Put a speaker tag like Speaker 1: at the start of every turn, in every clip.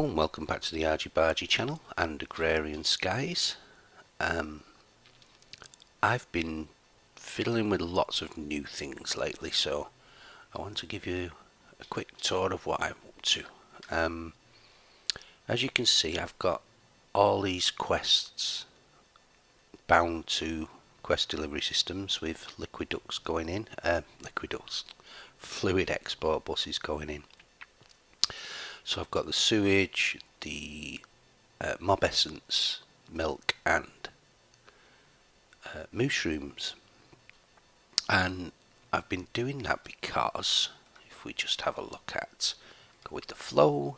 Speaker 1: people, and welcome back to the Rgbargeee channel and Agrarian Skies. I've been fiddling with lots of new things lately, so I want to give you a quick tour of what I'm up to. As you can see, I've got all these quests bound to quest delivery systems with liquid ducts going in, fluid export buses going in. So I've got the sewage, the mob essence, milk and mushrooms, and I've been doing that because if we just have a look at, go with the flow,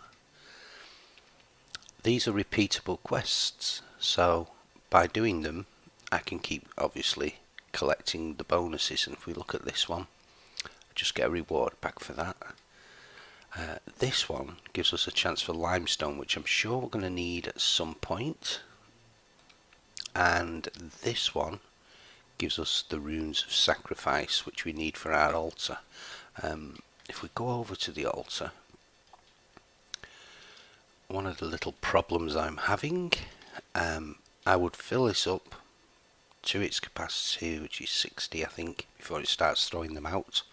Speaker 1: these are repeatable quests, so by doing them I can keep obviously collecting the bonuses, and if we look at this one, I just get a reward back for that. This one gives us a chance for limestone, which I'm sure we're going to need at some point, and this one gives us the runes of sacrifice, which we need for our altar. If we go over to the altar, one of the little problems I'm having, I would fill this up to its capacity, which is 60 I think, before it starts throwing them out.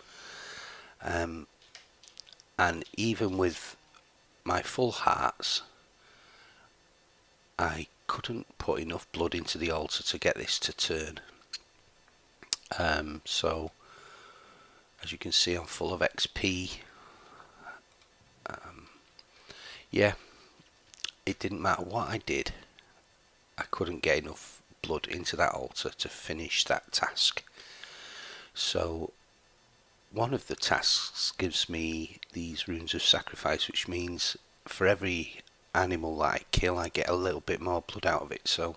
Speaker 1: And even with my full hearts, I couldn't put enough blood into the altar to get this to turn. So as you can see, I'm full of XP. Yeah, it didn't matter what I did, I couldn't get enough blood into that altar to finish that task. So one of the tasks gives me these runes of sacrifice, which means for every animal that I kill I get a little bit more blood out of it. So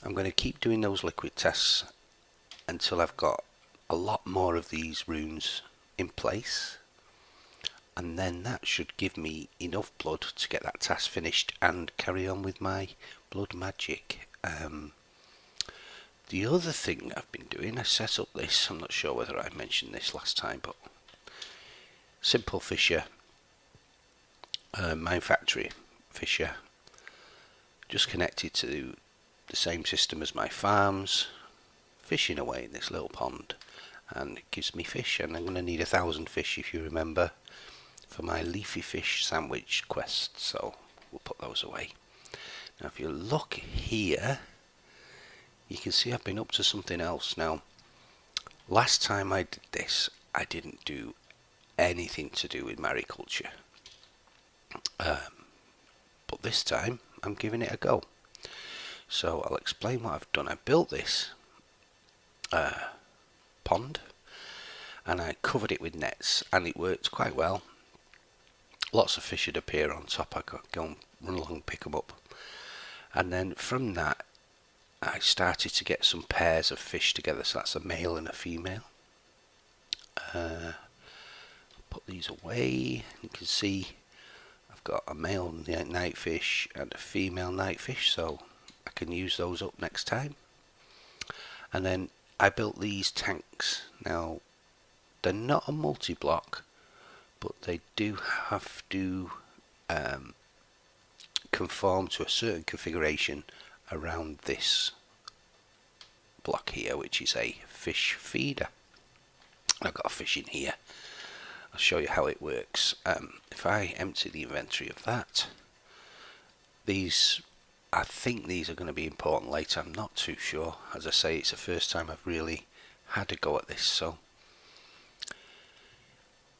Speaker 1: I'm going to keep doing those liquid tests until I've got a lot more of these runes in place, and then that should give me enough blood to get that task finished and carry on with my blood magic. The other thing I've been doing, I set up this, I'm not sure whether I mentioned this last time, but simple fisher, mine factory fisher, just connected to the same system as my farms, fishing away in this little pond, and it gives me fish, and I'm going to need 1,000 fish, if you remember, for my leafy fish sandwich quest, so we'll put those away. Now if you look here, you can see I've been up to something else. Now last time I did this, I didn't do anything to do with mariculture, but this time I'm giving it a go. So I'll explain what I've done. I built this pond and I covered it with nets, and it worked quite well. Lots of fish would appear on top. I could go and run along and pick them up, and then from that I started to get some pairs of fish together, so that's a male and a female. Put these away. You can see I've got a male nightfish and a female nightfish, so I can use those up next time. And then I built these tanks. Now they're not a multi-block, but they do have to conform to a certain configuration around this block here, which is a fish feeder. I've got a fish in here. I'll show you how it works. If I empty the inventory of that, these, I think these are going to be important later, I'm not too sure. As I say, it's the first time I've really had a go at this. So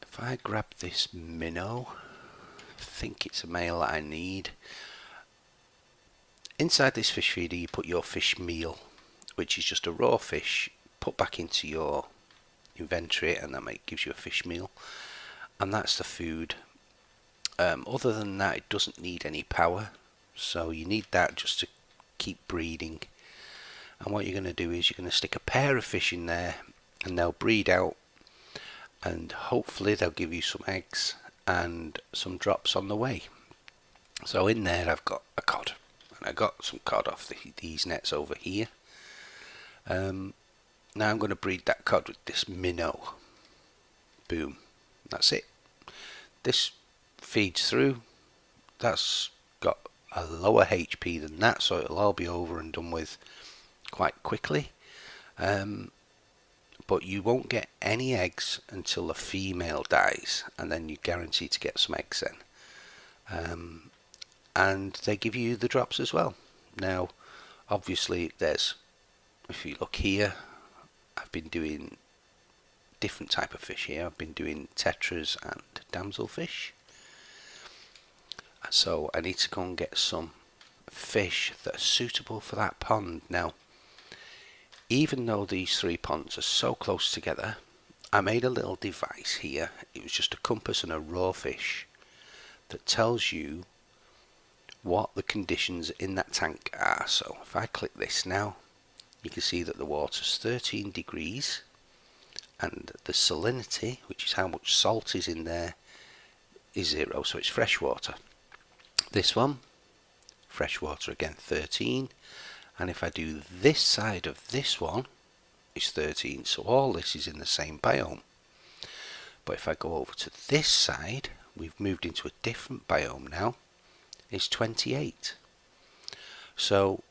Speaker 1: if I grab this minnow, I think it's a male that I need. Inside this fish feeder you put your fish meal, which is just a raw fish put back into your inventory, and that gives you a fish meal, and that's the food. Other than that, it doesn't need any power, so you need that just to keep breeding. And what you're going to do is you're going to stick a pair of fish in there, and they'll breed out, and hopefully they'll give you some eggs and some drops on the way. So in there I've got a cod, and I got some cod off these nets over here. Now I'm going to breed that cod with this minnow. Boom, that's it. This feeds through that's got a lower HP than that, so it'll all be over and done with quite quickly. But you won't get any eggs until the female dies, and then you're guaranteed to get some eggs then. And they give you the drops as well. Now, obviously, if you look here, I've been doing different type of fish here. I've been doing tetras and damselfish. So I need to go and get some fish that are suitable for that pond. Now, even though these 3 ponds are so close together, I made a little device here. It was just a compass and a raw fish that tells you what the conditions in that tank are. So if I click this now, you can see that the water's 13 degrees and the salinity, which is how much salt is in there, is 0, so it's fresh water. This one, fresh water again, 13. And if I do this side of this one, it's 13, so all this is in the same biome. But if I go over to this side, we've moved into a different biome now, it's 28. So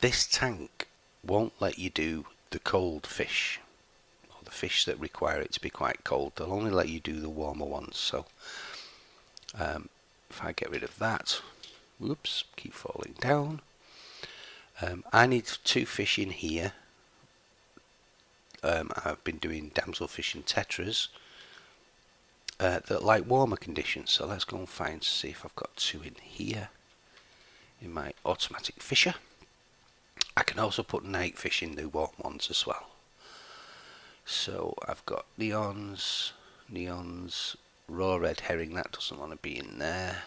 Speaker 1: this tank won't let you do the cold fish, or the fish that require it to be quite cold. They'll only let you do the warmer ones. So if I get rid of that, whoops, keep falling down. I need 2 fish in here. I've been doing damselfish and tetras that like warmer conditions. So let's go and see if I've got 2 in here in my automatic fisher. I can also put night fish in the warm ones as well. So I've got neons, raw red herring, that doesn't want to be in there.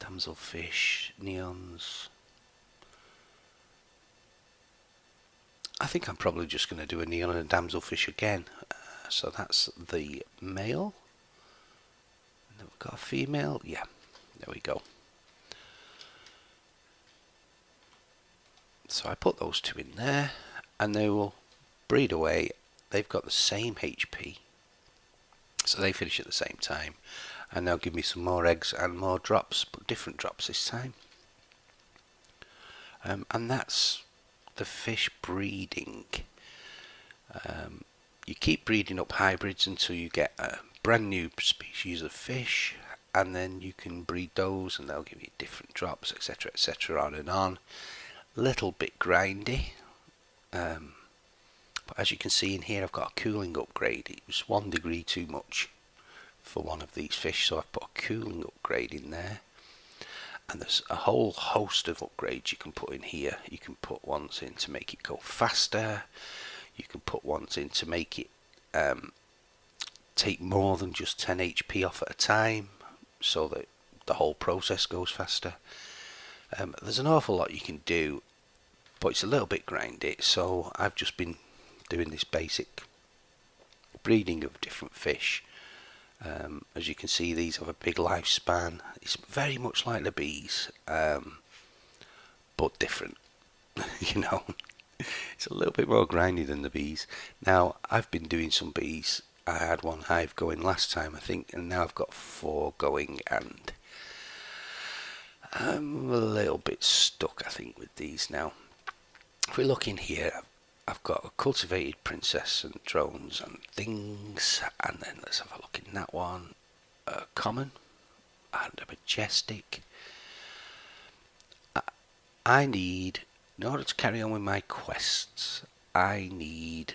Speaker 1: Damselfish, neons. I think I'm probably just going to do a neon and a damselfish again. So that's the male. And then we've got a female. Yeah, there we go. So I put those 2 in there, and they will breed away. They've got the same HP, so they finish at the same time, and they'll give me some more eggs and more drops, but different drops this time. And that's the fish breeding. You keep breeding up hybrids until you get a brand new species of fish, and then you can breed those and they'll give you different drops, etc, etc, on and on. Little bit grindy, but as you can see in here, I've got a cooling upgrade. It was 1 degree too much for one of these fish, so I've put a cooling upgrade in there. And there's a whole host of upgrades you can put in here. You can put ones in to make it go faster. You can put ones in to make it take more than just 10 HP off at a time, so that the whole process goes faster. There's an awful lot you can do, but it's a little bit grindy, so I've just been doing this basic breeding of different fish. As you can see, these have a big lifespan. It's very much like the bees, but different. You know, it's a little bit more grindy than the bees. Now, I've been doing some bees. I had 1 hive going last time, I think, and now I've got 4 going, and I'm a little bit stuck, I think, with these now. If we look in here, I've got a cultivated princess and drones and things, and then let's have a look in that one. A common and a majestic. I need, in order to carry on with my quests, I need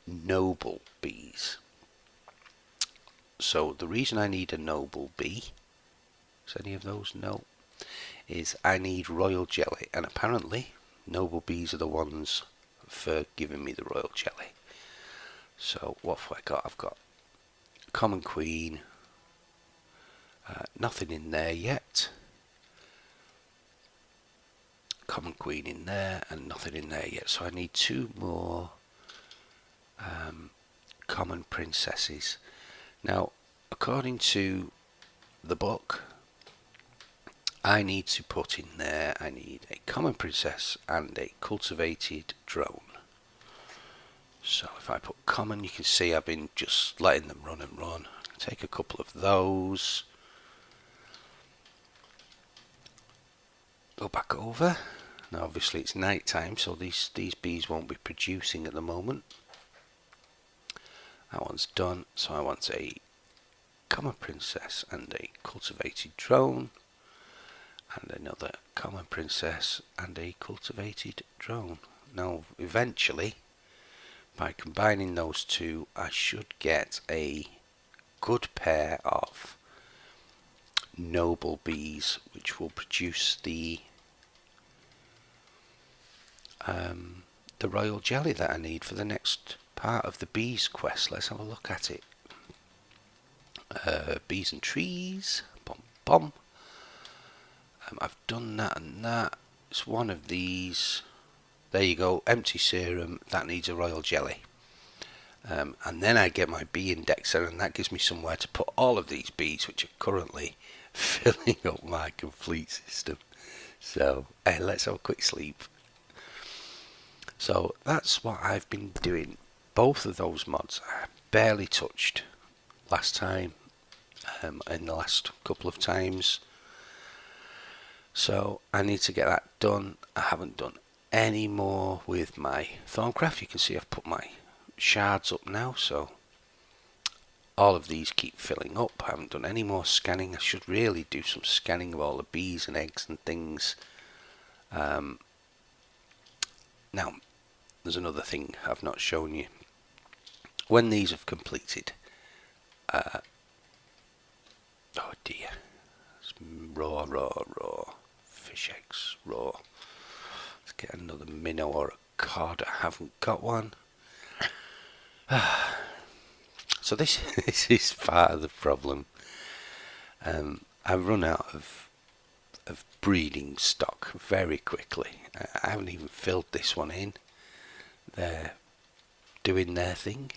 Speaker 1: noble bees. So the reason I need a noble bee, does any of those know, is I need royal jelly, and apparently noble bees are the ones for giving me the royal jelly. So what have I got? I've got common queen, nothing in there yet. Common queen in there and nothing in there yet. So I need 2 more common princesses. Now, according to the book, I need to put in there, I need a common princess and a cultivated drone. So if I put common, you can see I've been just letting them run and run. Take a couple of those. go back over. Now obviously it's night time, so these bees won't be producing at the moment. That one's done, so I want a common princess and a cultivated drone, and another common princess and a cultivated drone. Now eventually, by combining those two, I should get a good pair of noble bees, which will produce the royal jelly that I need for the next part of the bees quest. Let's have a look at it. Bees and trees, pom pom. I've done that and that. It's one of these. There you go, empty serum, that needs a royal jelly. And then I get my bee indexer, and that gives me somewhere to put all of these bees, which are currently filling up my complete system. So let's have a quick sleep. So that's what I've been doing. Both of those mods I barely touched last time, in the last couple of times. So I need to get that done. I haven't done any more with my Thorncraft. You can see I've put my shards up now, so all of these keep filling up. I haven't done any more scanning. I should really do some scanning of all the bees and eggs and things. Now there's another thing I've not shown you. When these have completed, oh dear, it's raw fish eggs, raw. Let's get another minnow or a cod. I haven't got one. So this is part of the problem. I've run out of breeding stock very quickly. I haven't even filled this one in. They're doing their thing.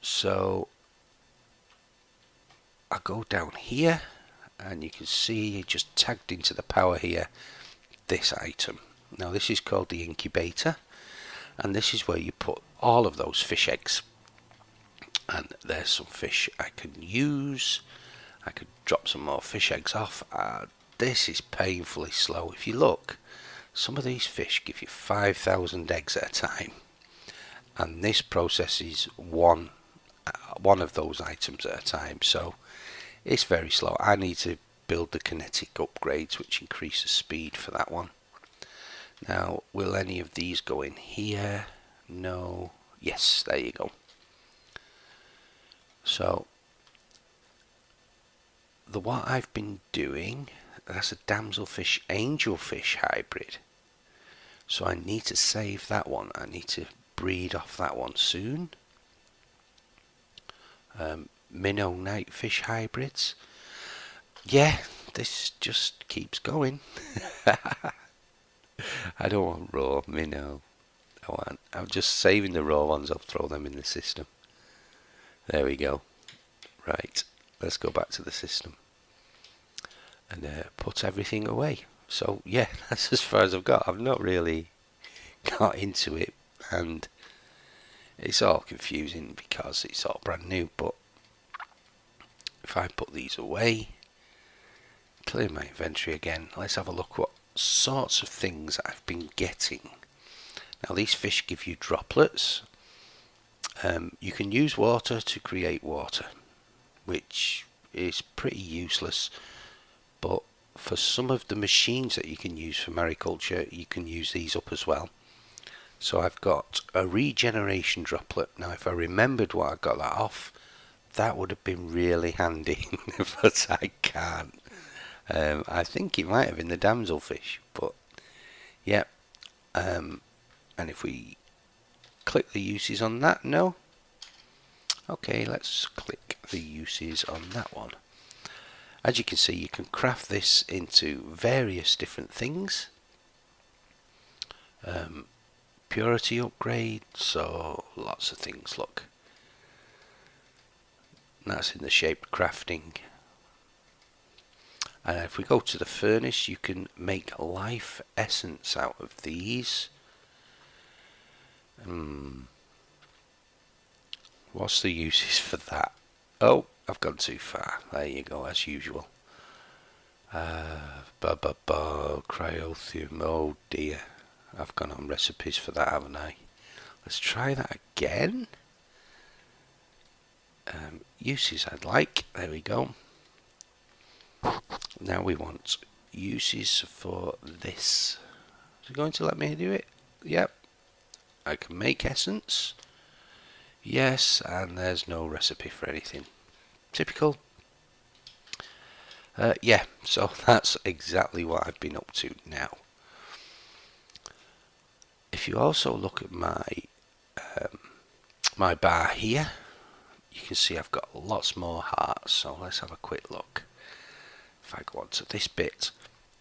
Speaker 1: So I go down here, and you can see just tagged into the power here this item. Now this is called the incubator, and this is where you put all of those fish eggs. And there's some fish I can use. I could drop some more fish eggs off. This is painfully slow. If you look, some of these fish give you 5,000 eggs at a time, and this processes one of those items at a time, so it's very slow. I need to build the kinetic upgrades, which increase the speed for that one. Now, will any of these go in here? No. Yes, there you go. So what I've been doing, that's a damselfish angelfish hybrid, so I need to save that one. I need to breed off that one soon. Minnow nightfish hybrids. Yeah, this just keeps going. I don't want raw minnow. I'm just saving the raw ones. I'll throw them in the system. There we go. Right, let's go back to the system and put everything away. So yeah, that's as far as I've got. I've not really got into it, and it's all confusing because it's all brand new. But if I put these away, clear my inventory again, let's have a look what sorts of things I've been getting. Now these fish give you droplets. You can use water to create water, which is pretty useless, but for some of the machines that you can use for mariculture, you can use these up as well. So I've got a regeneration droplet. Now if I remembered what I got that off, that would have been really handy, but I can't. I think it might have been the damselfish, but yeah. And if we click the uses on that, no. Okay, let's click the uses on that one. As you can see, you can craft this into various different things. Purity upgrade, so lots of things, look. That's in the shaped crafting. And if we go to the furnace, you can make life essence out of these. What's the uses for that? Oh, I've gone too far. There you go, as usual. Cryothium. Oh dear. I've gone on recipes for that, haven't I? Let's try that again. Uses I'd like. There we go. Now we want uses for this. Is it going to let me do it? Yep. I can make essence. Yes, and there's no recipe for anything. Typical. Yeah, so that's exactly what I've been up to now. If you also look at my bar here, you can see I've got lots more hearts. So let's have a quick look. If I go on to this bit,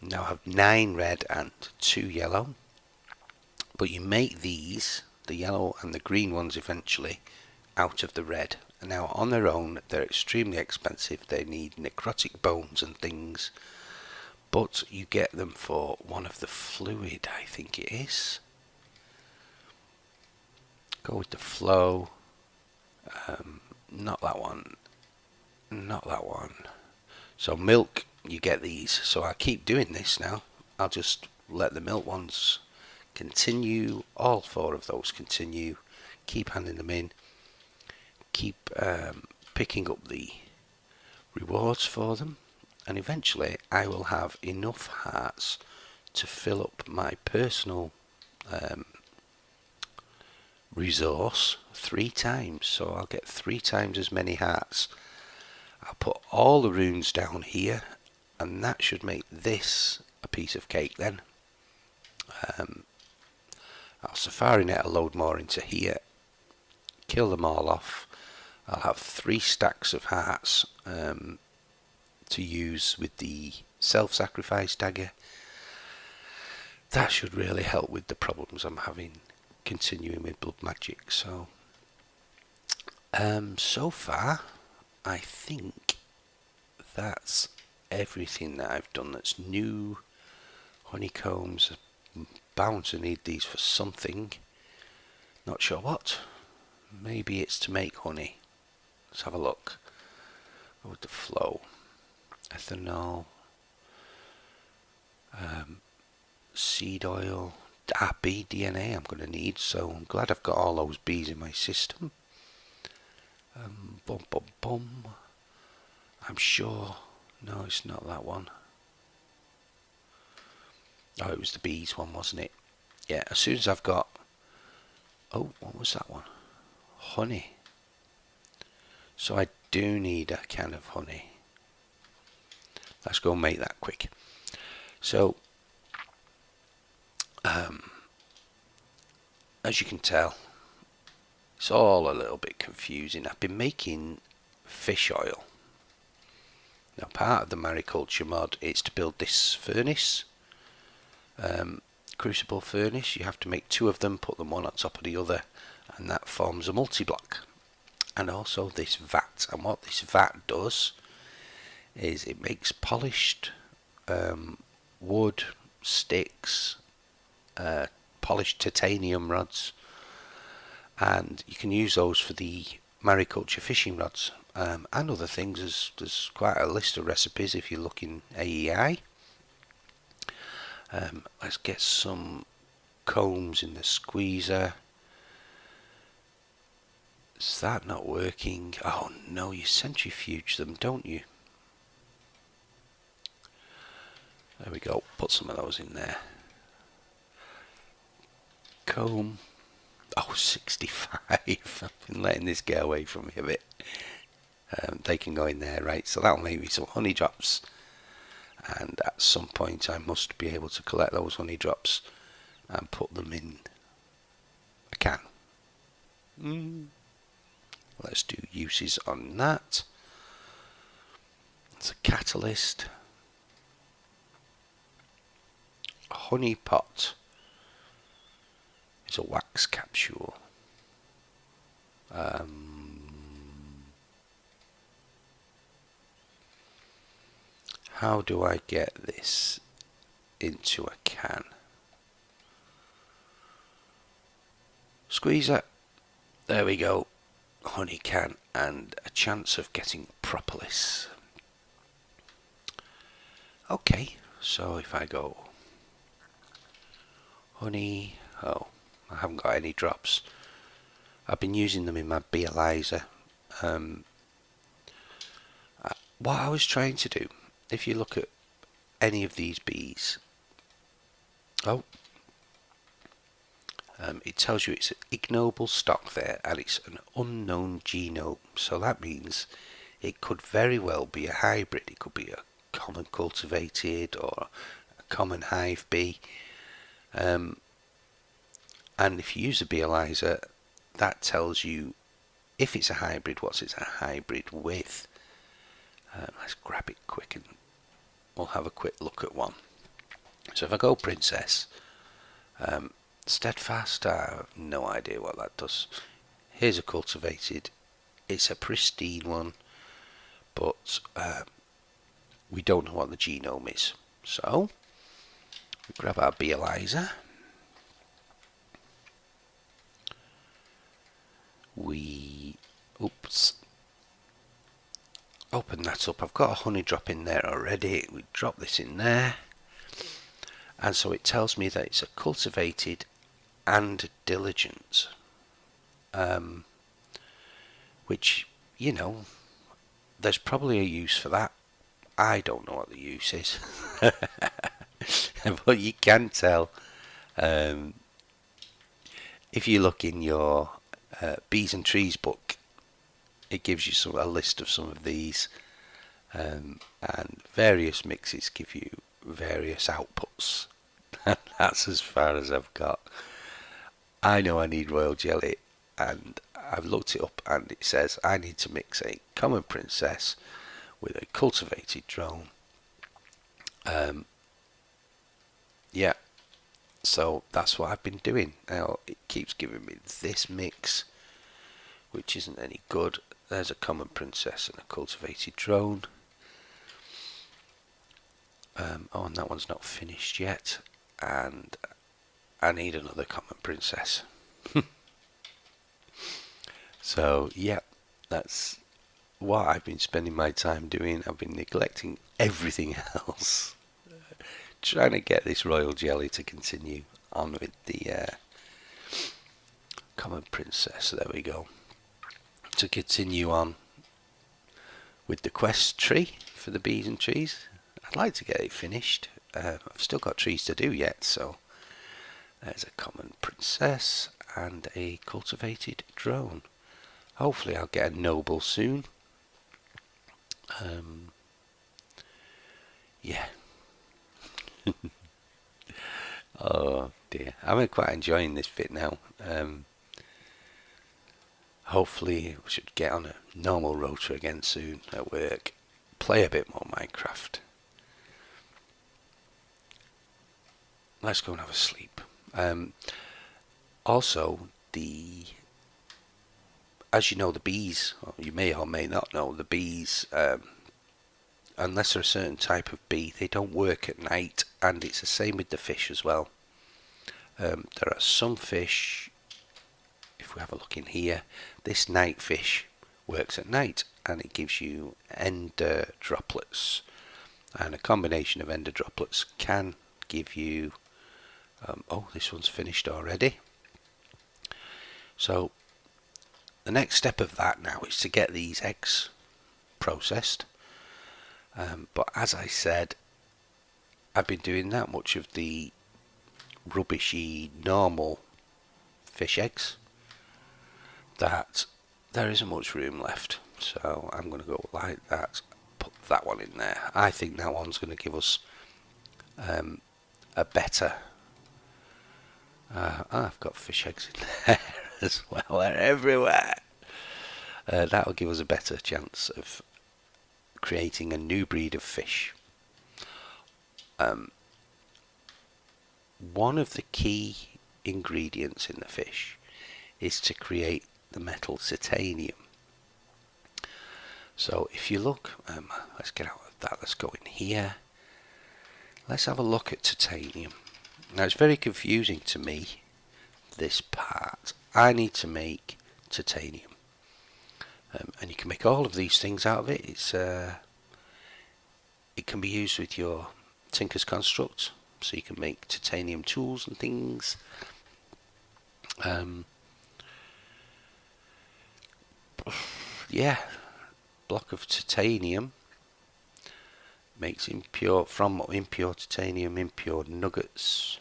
Speaker 1: now I have 9 red and 2 yellow. But you make these, the yellow and the green ones eventually, out of the red. And now on their own, they're extremely expensive. They need necrotic bones and things. But you get them for one of the fluid, I think it is. Go with the flow. Not that one. Not that one. So milk, you get these. So I keep doing this now. I'll just let the milk ones continue. All 4 of those continue. Keep handing them in. Keep picking up the rewards for them. And eventually I will have enough hearts to fill up my personal resource 3 times. So I'll get 3 times as many hearts. I'll put all the runes down here, and that should make this a piece of cake then. I'll safari net a load more into here, kill them all off. I'll have 3 stacks of hearts to use with the self-sacrifice dagger. That should really help with the problems I'm having continuing with blood magic. So so far I think that's everything that I've done that's new. Honeycombs, bound to need these for something, not sure what. Maybe it's to make honey. Let's have a look. Go with the flow. Ethanol, seed oil, bee DNA I'm going to need, so I'm glad I've got all those bees in my system. Bum bum bum. I'm sure. No, it's not that one. Oh, it was the bees one, wasn't it? Yeah, as soon as I've got... Oh, what was that one? Honey. So I do need a can of honey. Let's go make that quick. So, as you can tell, it's all a little bit confusing. I've been making fish oil. Now, part of the Mariculture mod is to build this furnace, crucible furnace. You have to make 2 of them, put them one on top of the other, and that forms a multi-block. And also this vat. And what this vat does is it makes polished wood, sticks, polished titanium rods, and you can use those for the Mariculture fishing rods and other things. There's quite a list of recipes if you look in AEI. Let's get some combs in the squeezer. Is that not working? Oh no, you centrifuge them, don't you? There we go, put some of those in there. Comb. Oh, 65. I've been letting this get away from me a bit. They can go in there, right? So that'll make me some honey drops. And at some point I must be able to collect those honey drops and put them in a can. Let's do uses on that. It's a catalyst. A honey pot is a wax capsule. How do I get this into a can? Squeezer. There we go. Honey can and a chance of getting propolis. Okay, so if I go honey, oh, I haven't got any drops. I've been using them in my beealizer. What I was trying to do, if you look at any of these bees, oh, it tells you it's an ignoble stock there and it's an unknown genome. So that means it could very well be a hybrid. It could be a common cultivated or a common hive bee. And if you use a beealizer, that tells you if it's a hybrid, what's it's a hybrid with. Let's grab it quick and we'll have a quick look at one. So if I go princess, steadfast, I have no idea what that does. Here's a cultivated. It's a pristine one, but we don't know what the genome is. So we grab our beealizer. We open that up. I've got a honey drop in there already. We drop this in there, and so it tells me that it's a cultivated and diligent, which, you know, there's probably a use for that. I don't know what the use is, but you can tell if you look in your bees and trees book. It gives you a list of some of these, and various mixes give you various outputs. That's as far as I've got. I know I need royal jelly, and I've looked it up, and it says I need to mix a common princess with a cultivated drone. Yeah, so that's what I've been doing. Now it keeps giving me this mix, which isn't any good. There's a common princess and a cultivated drone. Oh, and that one's not finished yet. And I need another common princess. So, yeah, that's what I've been spending my time doing. I've been neglecting everything else. Trying to get this royal jelly to continue on with the common princess. There we go. To continue on with the quest tree for the bees and trees. I'd like to get it finished. I've still got trees to do yet, so there's a common princess and a cultivated drone. Hopefully I'll get a noble soon. Yeah. Oh dear, I'm quite enjoying this bit now. Hopefully we should get on a normal rota again soon at work. Play a bit more Minecraft. Let's go and have a sleep. Also, as you know, the bees, or you may or may not know, the bees, unless they're a certain type of bee, they don't work at night, and it's the same with the fish as well. There are some fish, if we have a look in here, this night fish works at night, and it gives you ender droplets, and a combination of ender droplets can give you oh, this one's finished already. So the next step of that now is to get these eggs processed, but as I said, I've been doing that much of the rubbishy normal fish eggs that there isn't much room left, so I'm going to go like that, put that one in there. I think that one's going to give us a better I've got fish eggs in there as well. They're everywhere. That'll give us a better chance of creating a new breed of fish. One of the key ingredients in the fish is to create the metal titanium. So if you look, let's get out of that, let's go in here. Let's have a look at titanium. Now it's very confusing to me, this part. I need to make titanium, and you can make all of these things out of it. It can be used with your Tinker's Construct, so you can make titanium tools and things. Yeah, block of titanium makes impure titanium impure nuggets.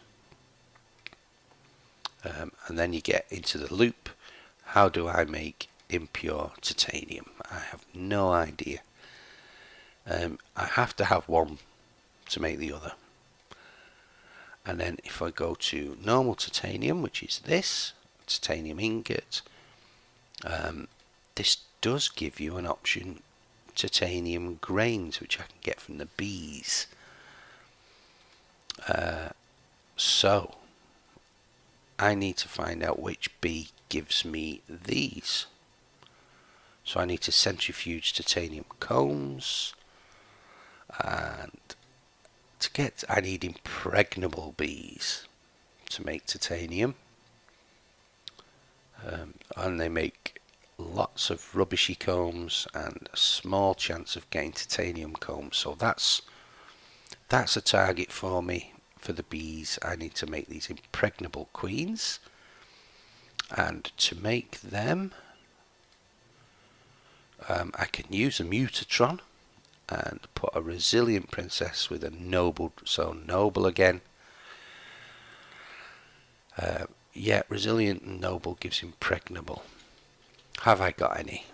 Speaker 1: And then you get into the loop. How do I make impure titanium? I have no idea. I have to have one to make the other. And then if I go to normal titanium, which is this titanium ingot, this does give you an option, titanium grains, which I can get from the bees. So I need to find out which bee gives me these. So I need to centrifuge titanium combs, and I need impregnable bees to make titanium. And they make lots of rubbishy combs and a small chance of getting titanium combs. So that's a target for me. For the bees, I need to make these impregnable queens, and to make them I can use a mutatron and put a resilient princess with a noble, so noble again. Yeah, resilient and noble gives impregnable. Have I got any?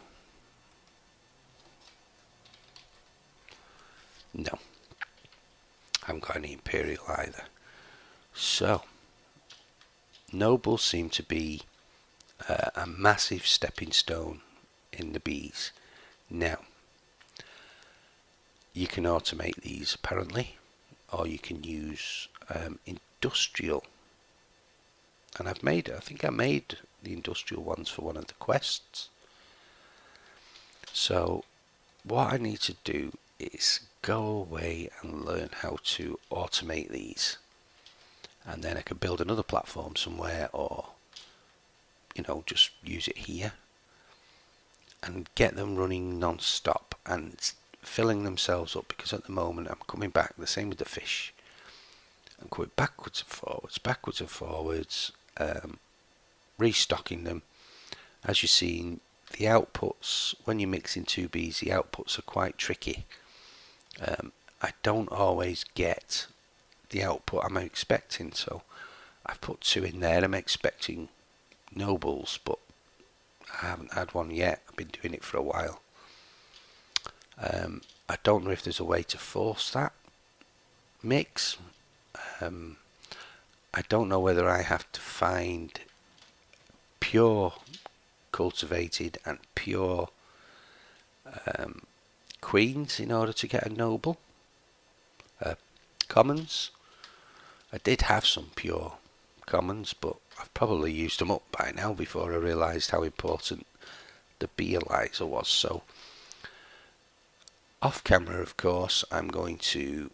Speaker 1: No, I haven't got any imperial either. So nobles seem to be a massive stepping stone in the bees. Now you can automate these apparently, or you can use industrial, and I think I made the industrial ones for one of the quests. So what I need to do is go away and learn how to automate these, and then I can build another platform somewhere, or just use it here and get them running non-stop and filling themselves up, because at the moment I'm coming back, the same with the fish, I'm going backwards and forwards, restocking them. As you see, the outputs, when you're mixing two bees, the outputs are quite tricky. I don't always get the output I'm expecting, so I've put 2 in there. I'm expecting nobles, but I haven't had one yet. I've been doing it for a while. I don't know if there's a way to force that mix. I don't know whether I have to find pure cultivated and pure queens in order to get a noble. Commons, I did have some pure commons, but I've probably used them up by now before I realised how important the bee Eliza was. So off camera, of course, I'm going to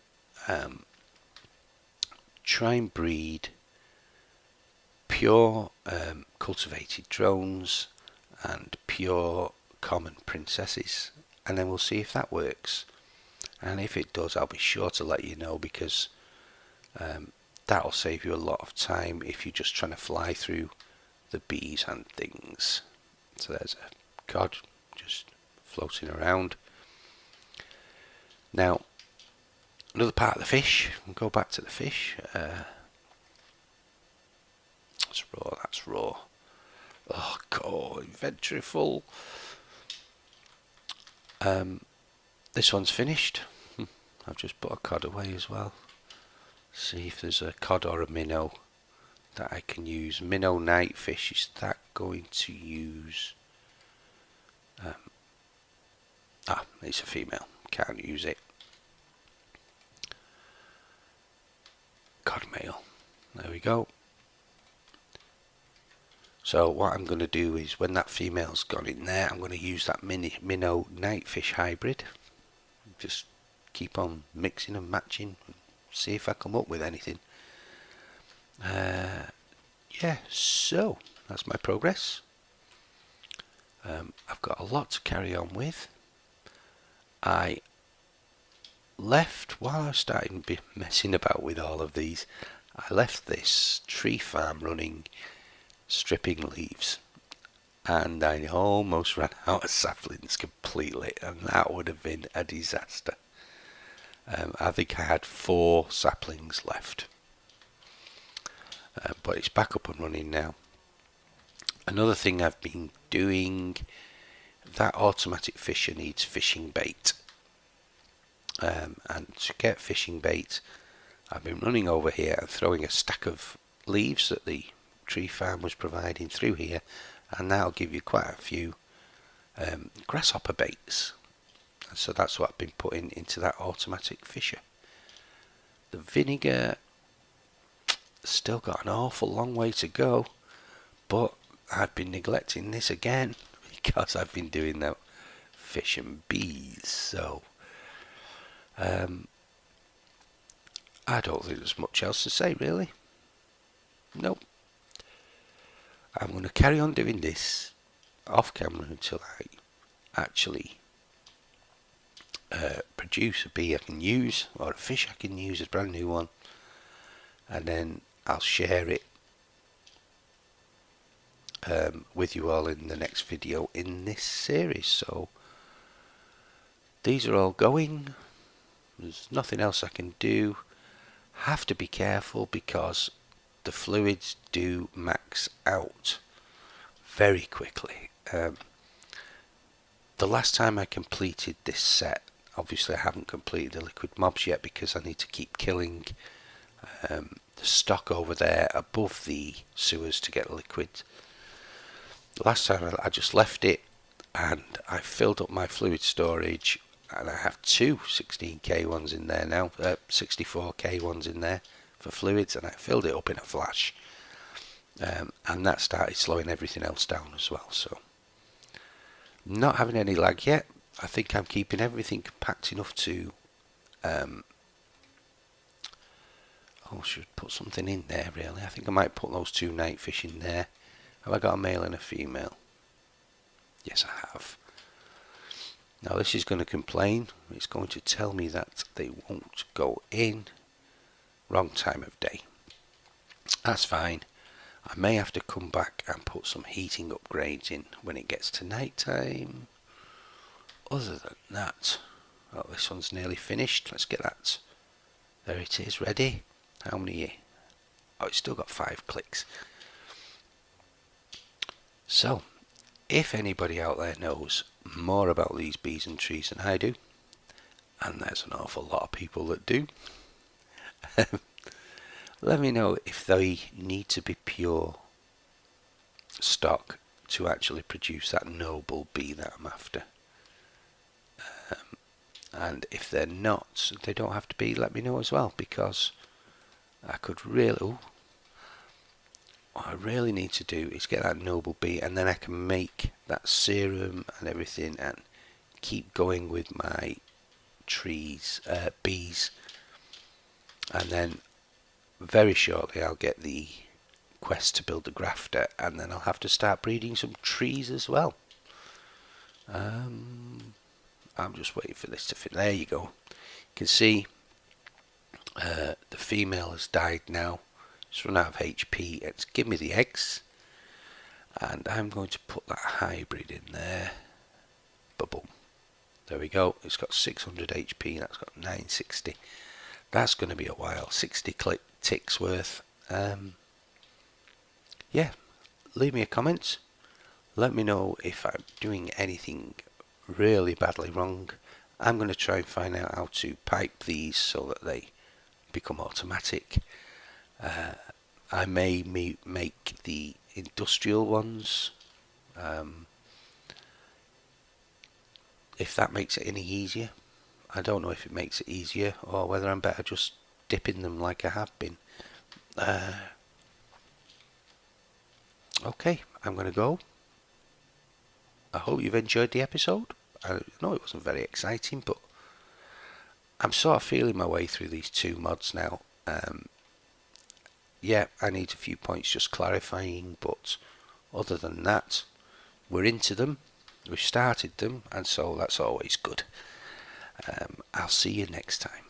Speaker 1: try and breed pure cultivated drones and pure common princesses, and then we'll see if that works. And if it does, I'll be sure to let you know, because that'll save you a lot of time if you're just trying to fly through the bees and things. So there's a cod just floating around. Now another part of the fish, we'll go back to the fish. That's raw. Oh god, inventory full. This one's finished. I've just put a cod away as well. See if there's a cod or a minnow that I can use. Minnow nightfish, is that going to use? It's a female, can't use it. Cod male, there we go. So what I'm going to do is, when that female's gone in there, I'm going to use that minnow nightfish hybrid. Just keep on mixing and matching, and see if I come up with anything. Yeah, so that's my progress. I've got a lot to carry on with. I left, while I was starting to be messing about with all of these, I left this tree farm running, stripping leaves, and I almost ran out of saplings completely, and that would have been a disaster. I think I had 4 saplings left, but it's back up and running now. Another thing I've been doing, that automatic fisher needs fishing bait, and to get fishing bait I've been running over here and throwing a stack of leaves that the tree farm was providing through here, and that'll give you quite a few grasshopper baits. So that's what I've been putting into that automatic fisher. The vinegar still got an awful long way to go, but I've been neglecting this again because I've been doing that fish and bees. So I don't think there's much else to say, really. Nope. I'm going to carry on doing this off camera until I actually produce a bee I can use, or a fish I can use, a brand new one, and then I'll share it with you all in the next video in this series. So these are all going. There's nothing else I can do. Have to be careful because the fluids do max out very quickly. The last time I completed this set, obviously I haven't completed the liquid mobs yet because I need to keep killing the stock over there above the sewers to get liquid. The last time I just left it and I filled up my fluid storage, and I have 2 16k ones in there now, 64k ones in there for fluids, and I filled it up in a flash, and that started slowing everything else down as well. So not having any lag yet. I think I'm keeping everything compact enough to should put something in there really. I think I might put those 2 night fish in there. Have I got a male and a female? Yes, I have. Now this is going to complain. It's going to tell me that they won't go in. Wrong time of day. That's fine. I may have to come back and put some heating upgrades in when it gets to night time. Other than that, oh, this one's nearly finished. Let's get that. There it is, ready. How many? Oh, it's still got 5 clicks. So, if anybody out there knows more about these bees and trees than I do, and there's an awful lot of people that do, let me know if they need to be pure stock to actually produce that noble bee that I'm after. And if they're not, they don't have to be, let me know as well, because I could really, what I really need to do is get that noble bee, and then I can make that serum and everything and keep going with my trees, bees, and then very shortly I'll get the quest to build a grafter, and then I'll have to start breeding some trees as well. I'm just waiting for this to fit. There you go. You can see the female has died now. It's run out of HP. It's give me the eggs, and I'm going to put that hybrid in there. Boom. There we go. It's got 600 HP. That's got 960. That's going to be a while. 60 ticks worth. Yeah. Leave me a comment. Let me know if I'm doing anything really badly wrong. I'm going to try and find out how to pipe these so that they become automatic. I may make the industrial ones, if that makes it any easier. I don't know if it makes it easier or whether I'm better just dipping them like I have been. Okay, I'm going to go. I hope you've enjoyed the episode. I know it wasn't very exciting, but I'm sort of feeling my way through these 2 mods now. Yeah, I need a few points just clarifying, but other than that, we're into them. We've started them, and so that's always good. I'll see you next time.